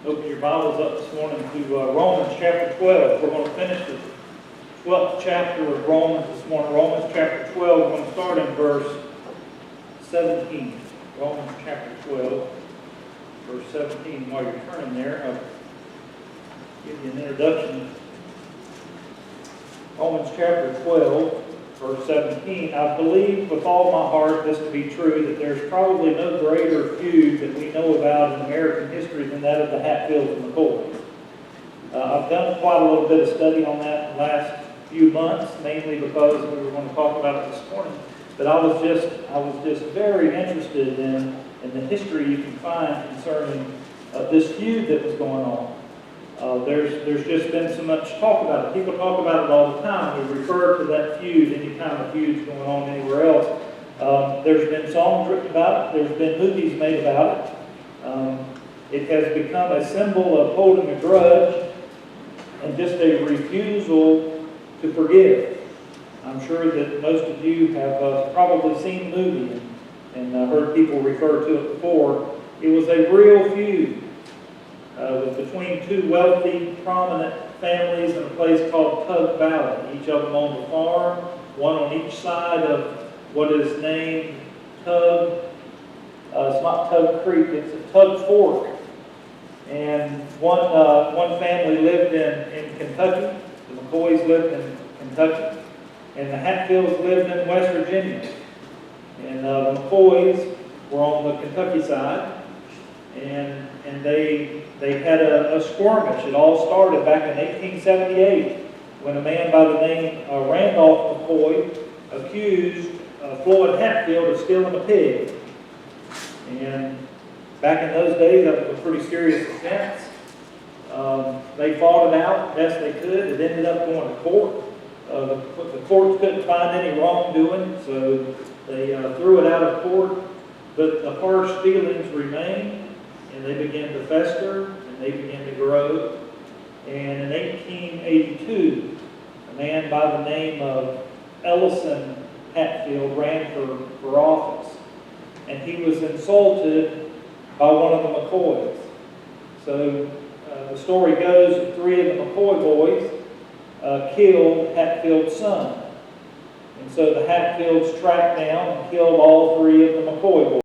Open your Bibles up this morning to Romans chapter 12. We're going to finish the 12th chapter of Romans this morning. Romans chapter 12, we're going to start in verse 17. Romans chapter 12, verse 17. While you're turning there, I'll give you an introduction. Romans chapter 12, verse 17. I believe with all my heart this to be true, that there's probably no greater feud that we know about in American history than that of the Hatfields and McCoys. I've done quite a little bit of study on that in the last few months, mainly because we were going to talk about it this morning. But I was just very interested in the history you can find concerning this feud that was going on. There's just been so much talk about it. People talk about it all the time. We refer to that feud, any kind of feuds going on anywhere else. There's been songs written about it. There's been movies made about it. It has become a symbol of holding a grudge and just a refusal to forgive. I'm sure that most of you have probably seen the movie and heard people refer to it before. It was a real feud. It was between two wealthy, prominent families in a place called Tug Valley. Each of them owned a farm, one on each side of what is named Tug. It's not Tug Creek, it's a Tug Fork. And one family lived in Kentucky. The McCoys lived in Kentucky. And the Hatfields lived in West Virginia. And the McCoys were on the Kentucky side. And they had a skirmish. It all started back in 1878 when a man by the name of Randolph McCoy accused Floyd Hatfield of stealing a pig. And back in those days, that was a pretty serious offense. They fought it out best they could. It ended up going to court. The courts couldn't find any wrongdoing, so they threw it out of court. But the harsh feelings remained. And they began to fester, and they began to grow. And in 1882, a man by the name of Ellison Hatfield ran for office. And he was insulted by one of the McCoys. So the story goes that three of the McCoy boys killed Hatfield's son. And so the Hatfields tracked down and killed all three of the McCoy boys.